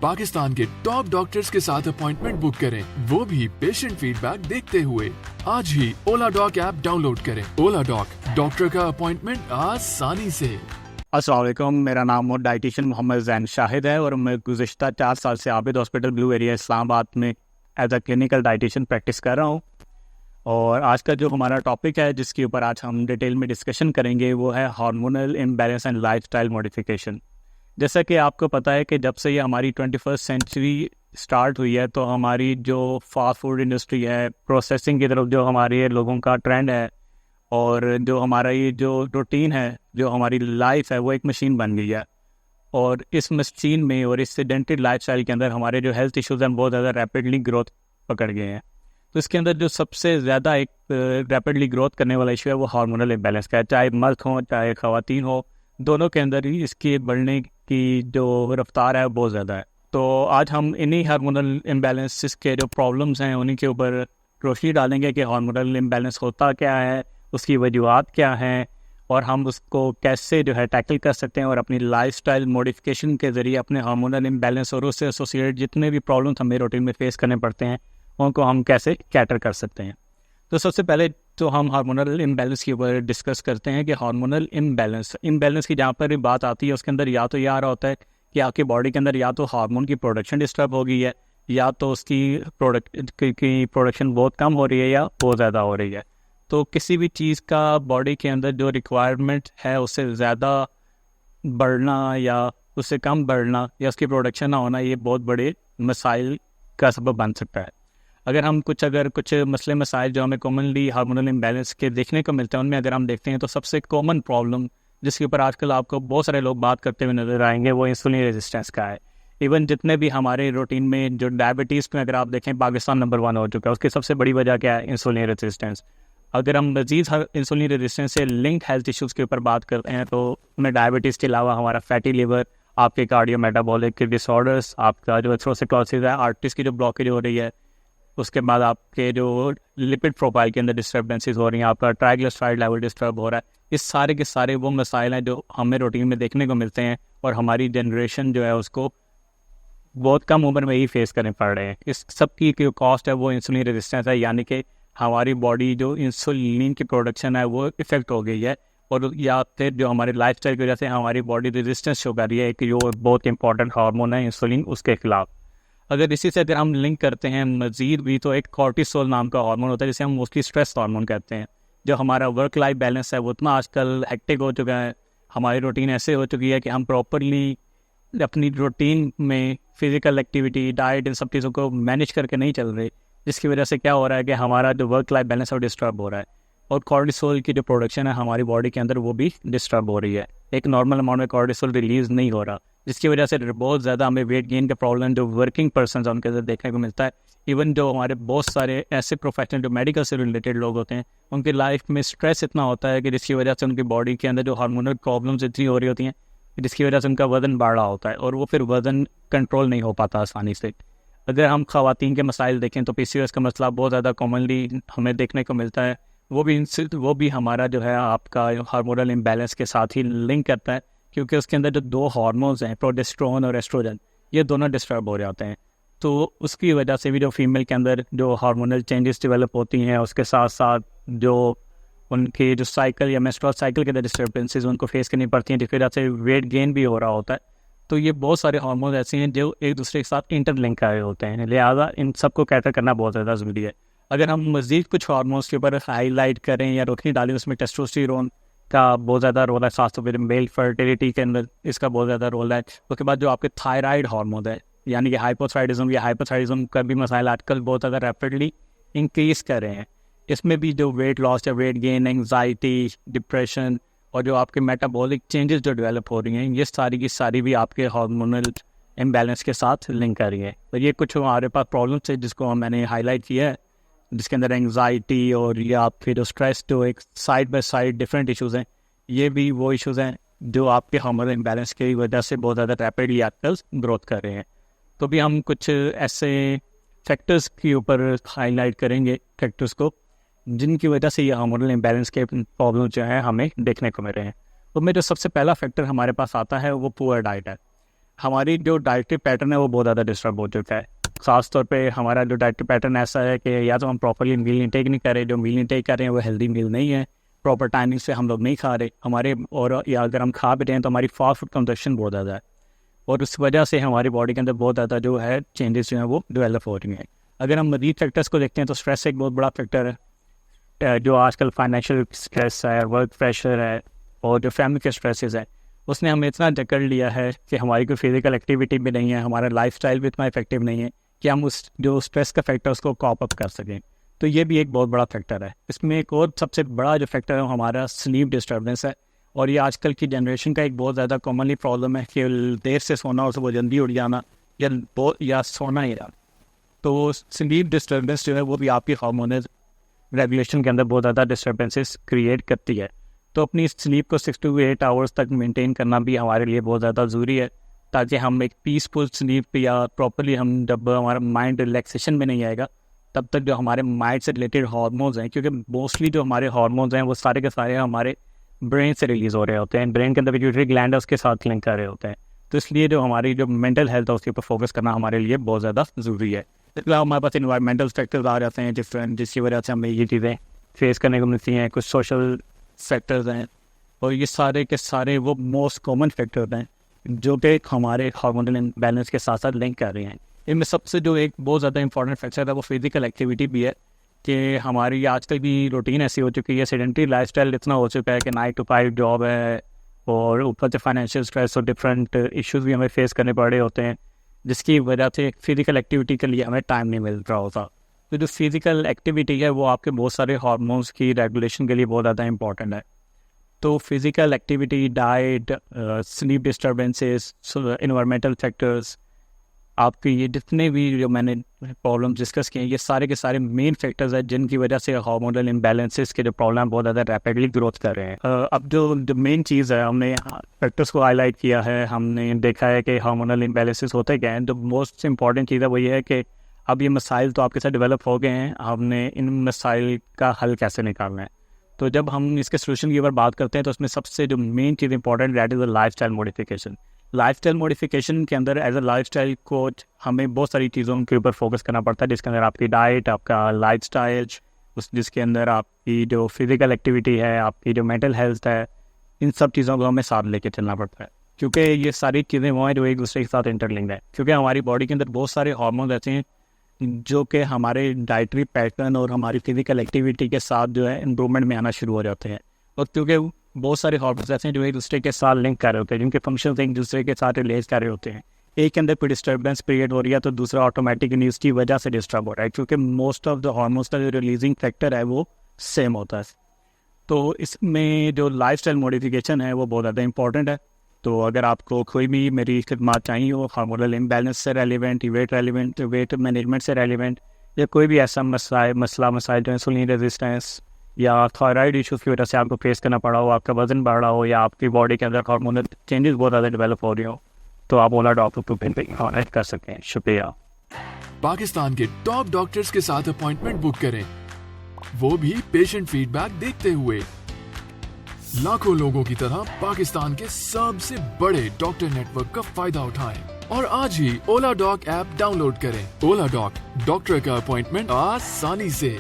पाकिस्तान के top doctors के साथ अपॉइंटमेंट बुक करें, वो भी पेशेंट फीडबैक देखते हुए। आज ही ओला डॉक ऐप डाउनलोड करें। ओला डॉक, डॉक्टर का अपॉइंटमेंट आसानी से। अस्सलाम वालेकुम, मेरा नाम और डाइटिशियन मोहम्मद ज़ैन शाहिद है और मैं गुज़िश्ता 4 साल से Abid hospital blue area Islamabad में as a clinical dietitian practice कर रहा हूँ। और आज का जो हमारा टॉपिक है जिसके ऊपर आज हम डिटेल में डिस्कशन करेंगे वो है hormonal imbalance and lifestyle modification. जैसा कि आपको पता है कि जब से ये हमारी 21st सेंचुरी स्टार्ट हुई है तो हमारी जो फास्ट फूड इंडस्ट्री है, प्रोसेसिंग की तरफ जो हमारे लोगों का ट्रेंड है और जो हमारा ये जो रूटीन है, जो हमारी लाइफ है, वो एक मशीन बन गई है। और इस मशीन में और इस सेडेंटरी लाइफस्टाइल के अंदर हमारे जो हेल्थ इश्यूज़ हैं बहुत ज़्यादा रैपिडली ग्रोथ पकड़ गए हैं। तो इसके अंदर जो सबसे ज़्यादा एक रैपिडली ग्रोथ करने वाला इशू है वो हार्मोनल इम्बैलेंस का है। चाहे मर्द हो चाहे ख़वातीन हो, दोनों के अंदर ही इसकी बढ़ने की जो रफ्तार है बहुत ज़्यादा है। तो आज हम इन्हीं हार्मोनल इम्बैलेंस के जो प्रॉब्लम्स हैं उन्हीं के ऊपर रोशनी डालेंगे कि हार्मोनल इम्बैलेंस होता क्या है, उसकी वजूहात क्या हैं और हम उसको कैसे जो है टैकल कर सकते हैं और अपनी लाइफस्टाइल मॉडिफिकेशन के ज़रिए अपने हार्मोनल इम्बैलेंस और उससे एसोसिएटेड जितने भी प्रॉब्लम्स हमें रूटीन में फेस करने पड़ते हैं उनको हम कैसे कैटर कर सकते हैं। तो सबसे पहले तो हम हार्मोनल इम्बैलेंस के ऊपर डिस्कस करते हैं कि हार्मोनल इम्बैलेंस की जहाँ पर बात आती है उसके अंदर या तो ये आ रहा होता है कि आपकी बॉडी के अंदर या तो हार्मोन की प्रोडक्शन डिस्टर्ब हो गई है या तो उसकी प्रोडक्शन बहुत कम हो रही है या बहुत ज़्यादा हो रही है। तो किसी भी चीज़ का बॉडी के अंदर जो रिक्वायरमेंट है उससे ज़्यादा बढ़ना या उससे कम बढ़ना या उसकी प्रोडक्शन ना होना ये बहुत बड़े मसाइल का सबब बन सकता है। अगर कुछ मसले मसाइल जो हमें कॉमनली हार्मोनल इम्बैलेंस के देखने को मिलते हैं उनमें अगर हम देखते हैं तो सबसे कॉमन प्रॉब्लम जिसके ऊपर आजकल आपको बहुत सारे लोग बात करते हुए नजर आएंगे वो इंसुलिन रेजिस्टेंस का है। इवन जितने भी हमारे रूटीन में जो डायबिटीज़ में अगर आप देखें पाकिस्तान नंबर 1 हो चुका है, उसकी सबसे बड़ी वजह क्या है? Insulin resistance. अगर हम मज़ीद इंसुलिन रेजिस्टेंस से लिंक हेल्थ इश्यूज़ के ऊपर बात करते हैं तो हमें डायबिटीज़ के अलावा हमारा फैटी लिवर, आपके कार्डियो मेटाबॉलिक डिसऑर्डर्स, आपका जो एथेरोस्क्लेरोसिस है, आर्टरीज की जो ब्लॉकेज हो रही है, उसके बाद आपके जो लिपिड प्रोफाइल के अंदर डिस्टर्बेंसेस हो रही हैं, आपका ट्राइग्लिसराइड लेवल डिस्टर्ब हो रहा है, इस सारे के सारे वो मसाइल हैं जो हमें रूटीन में देखने को मिलते हैं और हमारी जनरेशन जो है उसको बहुत कम उम्र में ही फेस करने पड़ रहे हैं। इस सब की जो कॉस्ट है वो इंसुलिन रेजिस्टेंस है, यानी कि हमारी बॉडी जो इंसुलिन की प्रोडक्शन है वो इफेक्ट हो गई है और या फिर जो हमारे लाइफस्टाइल की वजह से हमारी बॉडी रेजिस्टेंस शो कर रही है कि जो बहुत इंपॉर्टेंट हार्मोन है इंसुलिन, उसके खिलाफ। अगर हम लिंक करते हैं मज़ीद भी तो एक कॉर्टिसोल नाम का हार्मोन होता है जिसे हम मोस्टली स्ट्रेस हार्मोन कहते हैं। जो हमारा वर्क लाइफ बैलेंस है वो इतना आजकल हेक्टिक हो चुका है, हमारी रूटीन ऐसे हो चुकी है कि हम प्रॉपरली अपनी रूटीन में फिजिकल एक्टिविटी, डाइट, इन सब चीज़ों को मैनेज करके नहीं चल रहे, जिसकी वजह से क्या हो रहा है कि हमारा जो वर्क लाइफ बैलेंस है वो डिस्टर्ब हो रहा है और कॉर्टिसोल की जो प्रोडक्शन है हमारी बॉडी के अंदर वो भी डिस्टर्ब हो रही है। एक नॉर्मल अमाउंट में कॉर्टिसोल रिलीज़ नहीं हो रहा, जिसकी वजह से बहुत ज़्यादा हमें वेट गेन का प्रॉब्लम जो वर्किंग पर्सन है उनके अंदर देखने को मिलता है। इवन जो हमारे बहुत सारे ऐसे प्रोफेशनल जो मेडिकल से रिलेटेड लोग होते हैं उनकी लाइफ में स्ट्रेस इतना होता है कि जिसकी वजह से उनकी बॉडी के अंदर जो हार्मोनल प्रॉब्लम्स इतनी हो रही होती हैं जिसकी वजह से उनका वज़न बढ़ रहा होता है और वो फिर वज़न कंट्रोल नहीं हो पाता आसानी से। अगर हम ख़वातीन के मसाइल देखें तो PCOS का मसला बहुत ज़्यादा कॉमनली हमें देखने को मिलता है। वो भी हमारा जो है आपका हार्मोनल इम्बैलेंस के साथ ही लिंक करता है, क्योंकि उसके अंदर जो 2 हार्मोन्स हैं प्रोजेस्टेरोन और एस्ट्रोजन, ये दोनों डिस्टर्ब हो जाते हैं। तो उसकी वजह से भी जो फीमेल के अंदर जो हार्मोनल चेंजेस डेवलप होती हैं उसके साथ साथ जो उनके जो साइकिल या मेंस्ट्रुअल साइकिल के अंदर डिस्टर्बेंसेस उनको फेस करनी पड़ती हैं, जिसकी वजह से वेट गेन भी हो रहा होता है। तो ये बहुत सारे हार्मोन ऐसे हैं जो एक दूसरे के साथ इंटरलिंक आए होते हैं, लिहाजा इन सबको कैटर करना बहुत ज़्यादा ज़रूरी है। अगर हम मज़ीद कुछ हार्मोन्स के ऊपर हाईलाइट करें या रोशनी डालें, उसमें टेस्टोस्टेरोन का बहुत ज़्यादा रोल है, खासतौर पर मेल फर्टिलिटी के अंदर इसका बहुत ज़्यादा रोल है। उसके बाद जो आपके थायराइड हार्मोन है यानी कि हाइपोथायराइडिज्म का भी मसाइल आजकल बहुत ज़्यादा रैपिडली इंक्रीज़ कर रहे हैं। इसमें भी जो वेट लॉस या वेट गेन, एंग्जाइटी, डिप्रेशन और जो आपके मेटाबॉलिक चेंजेस जो डेवलप हो रही हैं, ये सारी की सारी भी आपके हार्मोनल इम्बैलेंस के साथ लिंक कर रही है। तो ये कुछ हमारे पास प्रॉब्लम्स है जिसको मैंने हाईलाइट किया है, जिसके अंदर एंग्जाइटी और या फिर जो स्ट्रेस, जो एक side by side different issues हैं, ये भी वो इश्यूज़ हैं जो आपके हार्मोनल इम्बैलेंस की वजह से बहुत ज़्यादा रैपिडली आजकल ग्रोथ कर रहे हैं। तो भी हम कुछ ऐसे फैक्टर्स के ऊपर हाईलाइट करेंगे, फैक्टर्स को जिनकी वजह से ये हार्मोनल इम्बैलेंस के प्रॉब्लम जो है हमें देखने को मिल रहे हैं। तो में जो सबसे पहला फैक्टर हमारे पास आता है वो पुअर डाइट है। हमारी जो डाइटरी पैटर्न है वो बहुत ज़्यादा डिस्टर्ब हो चुका है। खास तौर पे हमारा जो डाइटरी पैटर्न ऐसा है कि या तो हम प्रॉपरली मील इंटेक नहीं कर रहे, जो मील इंटेक कर रहे हैं वो हेल्दी मील नहीं है, प्रॉपर टाइमिंग से हम लोग नहीं खा रहे हमारे, और या अगर हम खा भी रहे हैं तो हमारी फास्ट फूड कंजप्शन बहुत ज़्यादा है, और उस वजह से हमारी बॉडी के अंदर बहुत ज़्यादा जो है चेंजेस जो हैं वो डेवलप हो रही हैं। अगर हम मज़ीद फैक्टर्स को देखते हैं तो स्ट्रेस एक बहुत बड़ा फैक्टर है। जो आजकल फाइनेंशियल स्ट्रेस है, वर्क प्रेशर है, और जो फैमिली के स्ट्रेसेस हैं, उसने हमें इतना जकड़ लिया है कि हमारी कोई फिजिकल एक्टिविटी भी नहीं है, हमारा लाइफस्टाइल भी इतना इफेक्टिव नहीं है कि हम उस जो स्ट्रेस का फैक्टर उसको कॉप अप कर सकें। तो ये भी एक बहुत बड़ा फैक्टर है। इसमें एक और सबसे बड़ा जो फैक्टर है वो हमारा स्लीप डिस्टर्बेंस है, और ये आजकल की जनरेशन का एक बहुत ज़्यादा कॉमनली प्रॉब्लम है कि देर से सोना और सुबह जल्दी उठ जाना, या सोना ही रहा। तो स्लीप डिस्टर्बेंस जो है वो भी आपकी हार्मोनल रेगुलेशन के अंदर बहुत ज़्यादा डिस्टर्बेंसेस क्रिएट करती है। तो अपनी स्लीप को 6 to 8 आवर्स तक मेंटेन करना भी हमारे लिए बहुत ज़्यादा ज़रूरी है, ताकि हम एक पीसफुल स्लीप या प्रॉपरली हम जब हमारा माइंड रिलैक्सेशन में नहीं आएगा तब तक जो हमारे माइंड से रिलेटेड हार्मोन्स हैं, क्योंकि मोस्टली जो हमारे हार्मोन्स हैं वो सारे के सारे हमारे ब्रेन से रिलीज़ हो रहे होते हैं, ब्रेन के अंदर पिट्यूटरी ग्लैंड है उसके साथ लिंक कर रहे होते हैं। तो इसलिए जो हमारी जो मेंटल हेल्थ है उसके ऊपर फोकस करना हमारे लिए बहुत ज़्यादा ज़रूरी है। इसके अलावा हमारे पास इन्वायरमेंटल फैक्टर्स आ जाते हैं डिफरेंट, जिसकी वजह से हमें ये चीज़ें फेस करने को मिलती हैं। कुछ सोशल फैक्टर्स हैं, और ये सारे के सारे वो मोस्ट कॉमन फैक्टर्स हैं जो कि हमारे हार्मोनल इम्बैलेंस के साथ साथ लिंक कर रहे हैं। इनमें सबसे जो एक बहुत ज़्यादा इंपॉर्टेंट फैक्टर है वो फिजिकल एक्टिविटी भी है, कि हमारी आजकल की रूटीन ऐसी हो चुकी है, सेडेंटरी लाइफस्टाइल इतना हो चुका है कि 9 to 5 जॉब है, और ऊपर से फाइनेंशियल स्ट्रेस और डिफरेंट इश्यूज़ भी हमें फेस करने पड़ रहे होते हैं, जिसकी वजह से फिजिकल एक्टिविटी के लिए हमें टाइम नहीं मिल रहा होता। तो जो फिजिकल एक्टिविटी है वो आपके बहुत सारे हार्मोन्स की रेगुलेशन के लिए बहुत ज़्यादा इंपॉर्टेंट है। तो physical activity, diet, sleep disturbances, environmental factors, आपके ये जितने भी जो मैंने प्रॉब्लम डिस्कस किए हैं, ये सारे के सारे मेन फैक्टर्स हैं जिनकी वजह से हार्मोनल इम्बैलेंसेस के जो प्रॉब्लम बहुत ज़्यादा रैपिडली ग्रोथ कर रहे हैं। अब जो मेन चीज़ है, हमने फैक्टर्स को हाईलाइट किया है, हमने देखा है कि हार्मोनल इम्बैलेंसेस होते क्या हैं। जो मोस्ट इंपॉर्टेंट चीज़ है वो ये है कि अब ये मसाइल तो आपके साथ डेवलप हो गए हैं, हमने इन मसाइल का हल कैसे निकालना है। तो जब हम इसके सोल्यूशन की ऊपर बात करते हैं तो उसमें सबसे जो main cheese important that is the lifestyle modification. Lifestyle modification के अंदर एज अ लाइफस्टाइल कोच हमें बहुत सारी चीज़ों के ऊपर फोकस करना पड़ता है, जिसके अंदर आपकी डाइट, आपका लाइफस्टाइल, जिसके अंदर आपकी जो फिजिकल एक्टिविटी है, आपकी जो मेंटल हेल्थ है, इन सब चीज़ों को हमें साथ लेके चलना पड़ता है, क्योंकि ये सारी चीज़ें वो हैं जो एक दूसरे के साथ इंटरलिंक्ड है। क्योंकि हमारी बॉडी के अंदर बहुत सारे हार्मोन ऐसे हैं जो कि हमारे डाइटरी पैटर्न और हमारी फिजिकल एक्टिविटी के साथ जो है इम्प्रूवमेंट में आना शुरू हो जाते हैं। और क्योंकि बहुत सारे हार्मोन्स ऐसे हैं जो एक दूसरे के साथ लिंक कर रहे होते हैं, जिनके फंक्शन एक दूसरे के साथ रिलेट कर रहे होते हैं, एक के अंदर कोई डिस्टर्बेंस क्रिएट हो रही है तो दूसरा ऑटोमेटिकली उसकी वजह से डिस्टर्ब हो रहा है, क्योंकि मोस्ट ऑफ द हार्मोन्स का जो रिलीजिंग फैक्टर है वो सेम होता है। तो इसमें जो लाइफस्टाइल मॉडिफिकेशन है वो बहुत ज़्यादा इंपॉर्टेंट है। तो अगर आपको कोई भी मेरी खिदमत चाहिए हो हार्मोनल इम्बैलेंस से रेलिवेंट, वेट मैनेजमेंट से रेलिवेंट, या कोई भी ऐसा मसाइल जो इंसुलिन रेजिस्टेंस या थायराइड इशूज़ की वजह से आपको फेस करना पड़ा हो, आपका वजन बढ़ रहा हो, या आपकी बॉडी के अंदर हार्मोनल चेंजेस बहुत ज़्यादा डेवलप हो रही हो, तो आप ओला डॉक्टर को कॉन्टैक्ट कर सकते हैं। शुक्रिया। पाकिस्तान के टॉप डॉक्टर्स के साथ अपॉइंटमेंट बुक करें, वो भी पेशेंट फीडबैक देखते हुए। लाखों लोगों की तरह पाकिस्तान के सबसे बड़े डॉक्टर नेटवर्क का फायदा उठाएं और आज ही ओला डॉक ऐप डाउनलोड करें। ओला डॉक, डॉक्टर का अपॉइंटमेंट आसानी से।